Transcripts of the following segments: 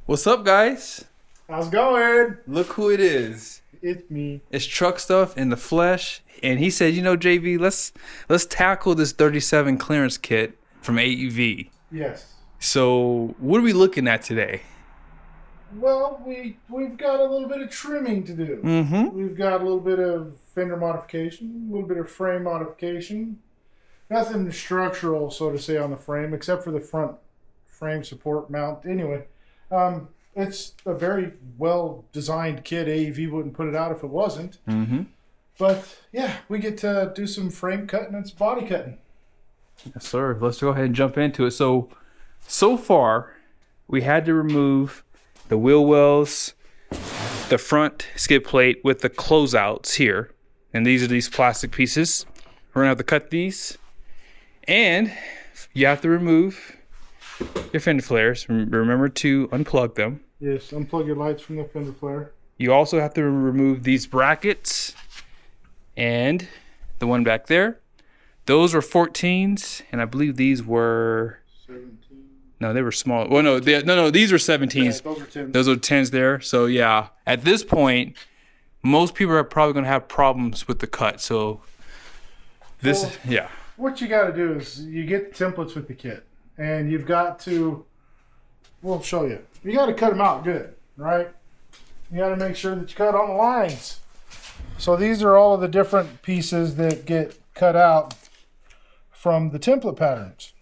What's up, guys? How's it going? Look who it is. It's me. It's TrukStuf in the flesh, and he said, JV, let's tackle this 37 clearance kit from AEV. Yes. So, what are we looking at today? Well, we've got a little bit of trimming to do. Mm-hmm. We've got a little bit of fender modification, a little bit of frame modification. Nothing structural, so to say, on the frame, except for the front frame support mount. Anyway, it's a very well-designed kit. AEV wouldn't put it out if it wasn't. Mm-hmm. But, yeah, we get to do some frame cutting and some body cutting. Yes, sir. Let's go ahead and jump into it. So far, we had to remove the wheel wells, the front skid plate with the closeouts here. And these are these plastic pieces. We're going to have to cut these. And you have to remove your fender flares. Remember to unplug them. Yes, unplug your lights from the fender flare. You also have to remove these brackets and the one back there. Those were 14s, and I believe these were 17. No, they were small. Well, no, these were 17s. Yeah, those are 10s. Those are 10s there. So yeah, at this point, most people are probably going to have problems with the cut. So yeah. What you got to do is you get the templates with the kit, and you've got to, we'll show you. You got to cut them out good, right? You got to make sure that you cut on the lines. So these are all of the different pieces that get cut out from the template patterns.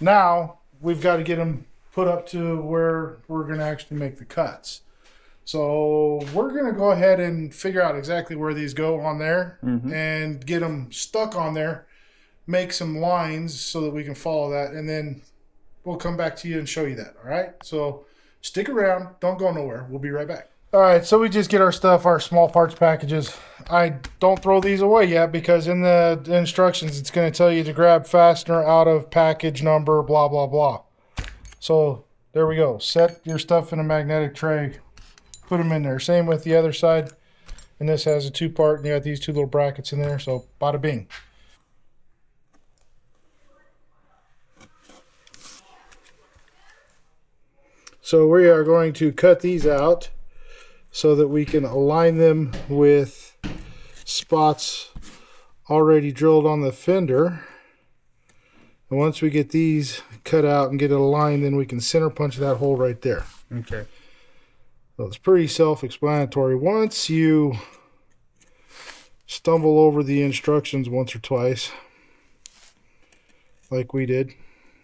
Now we've got to get them put up to where we're going to actually make the cuts. So we're going to go ahead and figure out exactly where these go on there and get them stuck on there, make some lines so that we can follow that, and then we'll come back to you and show you that. All right. So stick around. Don't go nowhere. We'll be right back. All right. So we just get our stuff, our small parts packages. I don't throw these away yet because in the instructions, it's going to tell you to grab fastener out of package number, blah, blah, blah. So there we go. Set your stuff in a magnetic tray. Put them in there. Same with the other side. And this has a two-part, and you got these two little brackets in there. So bada bing. So we are going to cut these out so that we can align them with spots already drilled on the fender. And once we get these cut out and get it aligned, then we can center punch that hole right there. Okay. So it's pretty self-explanatory. Once you stumble over the instructions once or twice, like we did,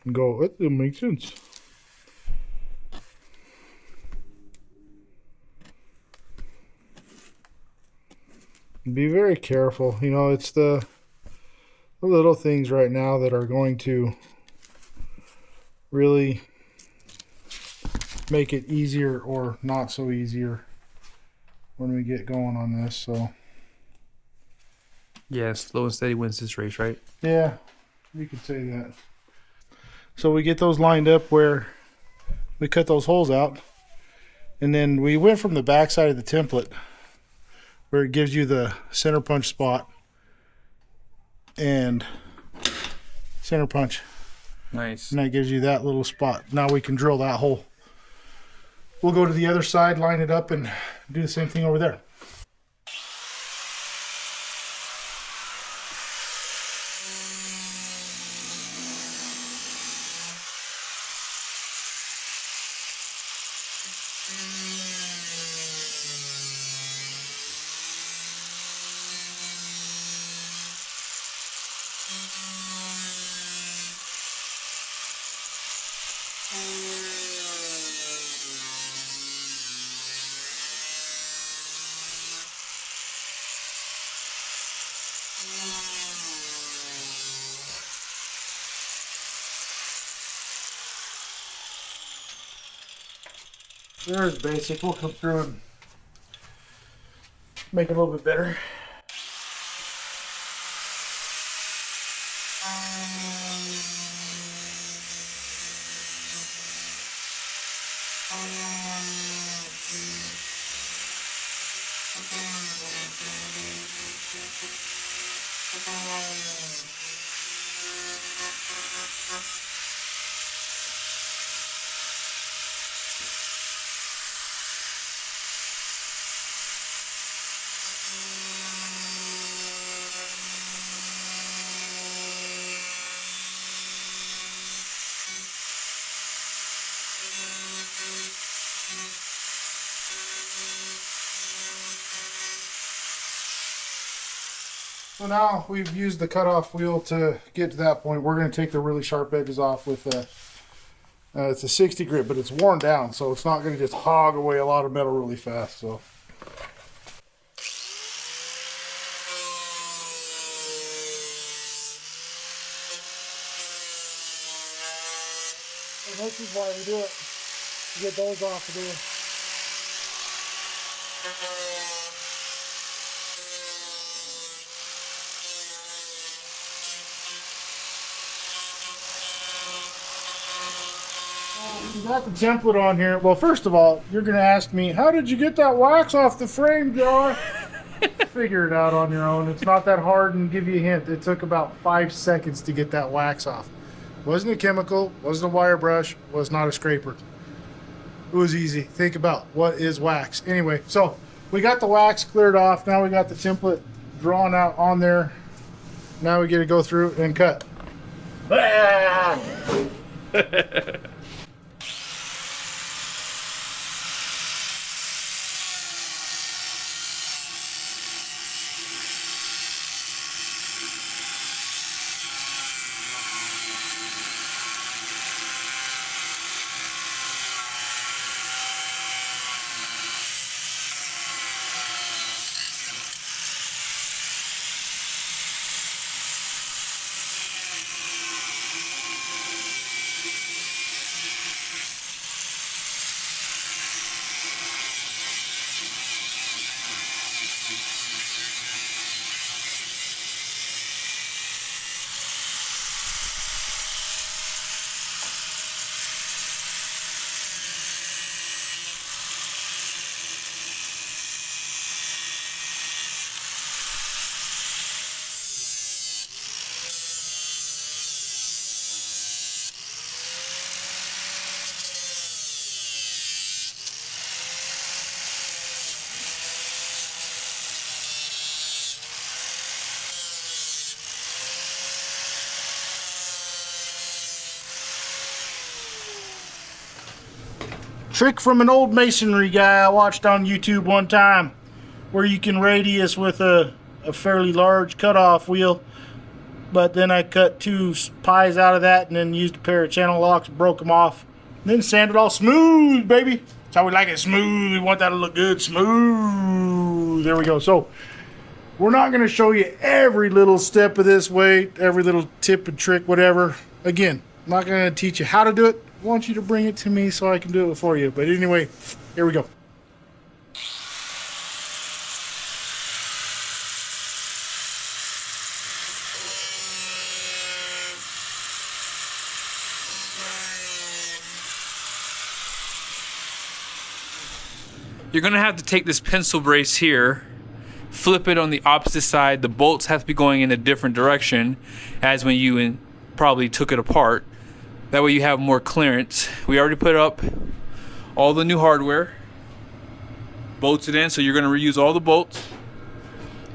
and go, it doesn't make sense. Be very careful. It's the little things right now that are going to really make it easier or not so easier when we get going on this. So Yeah, slow and steady wins this race, right? yeah, you could say that. So we get those lined up where we cut those holes out, and then we went from the back side of the template where it gives you the center punch spot and center punch. Nice. And that gives you that little spot. Now we can drill that hole. We'll go to the other side, line it up, and do the same thing over there. There's basic. We'll come through and make it a little bit better. So now we've used the cutoff wheel to get to that point. We're going to take the really sharp edges off with it's a 60 grit, but it's worn down, so it's not going to just hog away a lot of metal really fast. So. And this is why we do it, to get those off of there. You got the template on here. Well, first of all, you're going to ask me, how did you get that wax off the frame, Jar? Figure it out on your own. It's not that hard, and give you a hint. It took about 5 seconds to get that wax off. Wasn't a chemical, wasn't a wire brush, was not a scraper. It was easy. Think about what is wax. Anyway, so we got the wax cleared off. Now we got the template drawn out on there. Now we get to go through and cut. Trick from an old masonry guy I watched on YouTube one time, where you can radius with a fairly large cutoff wheel, but then I cut 2 pies out of that and then used a pair of channel locks, broke them off, and then sanded it all smooth, baby. That's how we like it, smooth. We want that to look good, smooth. There we go. So we're not going to show you every little step of this way, every little tip and trick, whatever. Again, I'm not going to teach you how to do it. I want you to bring it to me so I can do it for you. But anyway, here we go. You're gonna have to take this pencil brace here, flip it on the opposite side. The bolts have to be going in a different direction as when you probably took it apart. That way you have more clearance. We already put up all the new hardware, bolts it in, so you're gonna reuse all the bolts.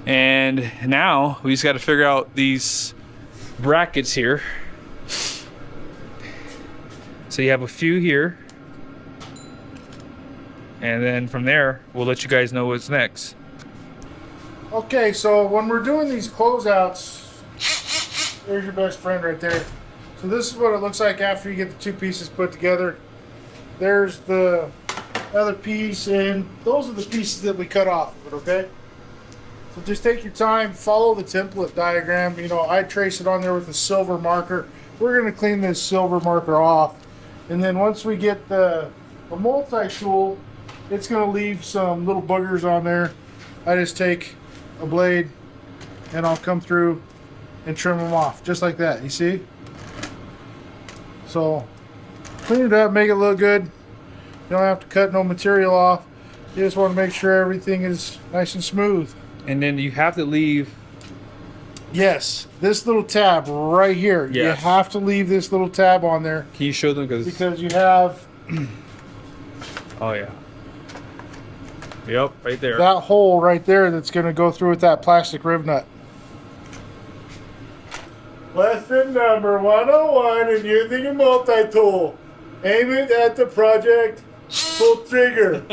And now we just gotta figure out these brackets here. So you have a few here. And then from there, we'll let you guys know what's next. Okay, so when we're doing these closeouts, there's your best friend right there. So this is what it looks like after you get the 2 pieces put together. There's the other piece, and those are the pieces that we cut off of it, okay? So just take your time, follow the template diagram. You know, I trace it on there with a silver marker. We're gonna clean this silver marker off. And then once we get the multi-tool, it's gonna leave some little boogers on there. I just take a blade and I'll come through and trim them off, just like that, you see? So clean it up, make it look good. You don't have to cut no material off. You just want to make sure everything is nice and smooth. And then you have to leave. Yes, this little tab right here. Yes. You have to leave this little tab on there. Can you show them? Because you have Oh yeah. Yep, right there. that hole right there that's going to go through with that plastic rib nut. Lesson number 101 in using a multi-tool. Aim it at the project Pull trigger.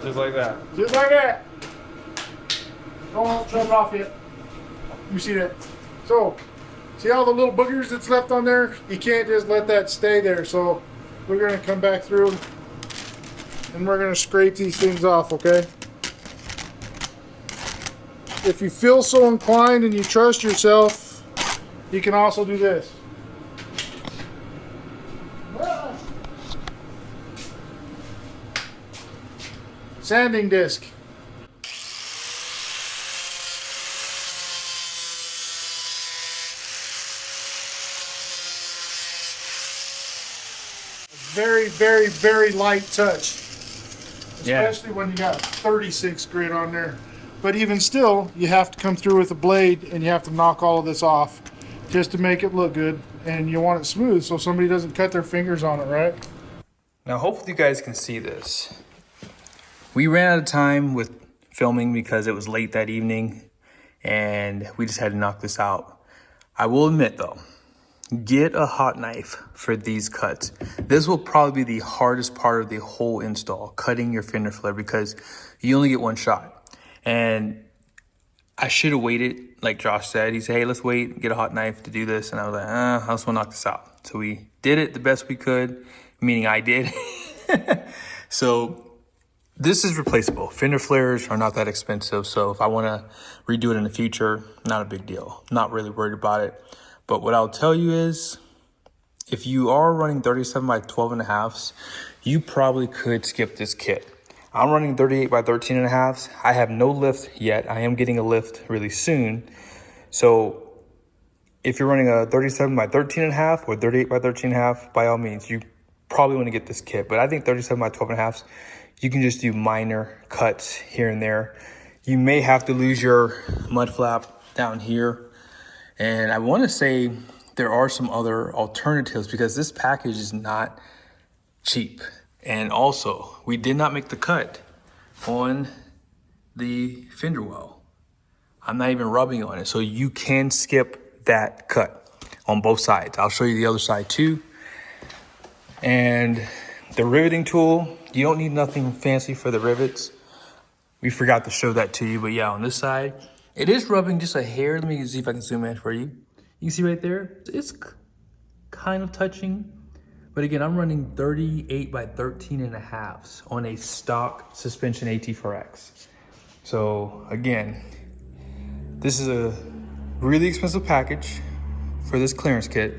Just like that. Just like that. Don't shut it off yet. You see that? So, see all the little boogers that's left on there? You can't just let that stay there. So, we're going to come back through and we're going to scrape these things off, okay? If you feel so inclined and you trust yourself, you can also do this. Sanding disc. Very, very, very light touch. Especially when you got 36 grit on there. But even still, you have to come through with a blade and you have to knock all of this off just to make it look good. And you want it smooth so somebody doesn't cut their fingers on it, right? Now, hopefully you guys can see this. We ran out of time with filming because it was late that evening and we just had to knock this out. I will admit though, get a hot knife for these cuts. This will probably be the hardest part of the whole install, cutting your fender flare, because you only get one shot. And I should have waited, like Josh said. He said, hey, let's wait, get a hot knife to do this. And I was like, I just want to knock this out. So we did it the best we could, meaning I did. So this is replaceable. Fender flares are not that expensive. So if I want to redo it in the future, not a big deal. Not really worried about it. But what I'll tell you is, if you are running 37 by 12 and a halves, you probably could skip this kit. I'm running 38 by 13 and a halves. I have no lift yet. I am getting a lift really soon. So if you're running a 37 by 13 and a half or 38 by 13 and a half, by all means, you probably want to get this kit. But I think 37 by 12 and a halves, you can just do minor cuts here and there. You may have to lose your mud flap down here. And I want to say there are some other alternatives because this package is not cheap. And also, we did not make the cut on the fender well. I'm not even rubbing on it. So you can skip that cut on both sides. I'll show you the other side too. And the riveting tool, you don't need nothing fancy for the rivets. We forgot to show that to you, but yeah, on this side, it is rubbing just a hair. Let me see if I can zoom in for you. You can see right there, it's kind of touching. But again, I'm running 38 by 13 and a halves on a stock suspension AT4X. So again, this is a really expensive package for this clearance kit,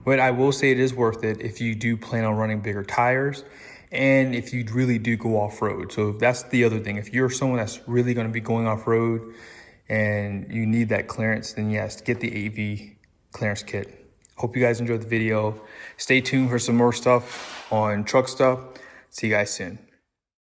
but I will say it is worth it if you do plan on running bigger tires and if you really do go off-road. So that's the other thing. If you're someone that's really gonna be going off-road and you need that clearance, then yes, get the AEV clearance kit. Hope you guys enjoyed the video. Stay tuned for some more stuff on TrukStuf. See you guys soon.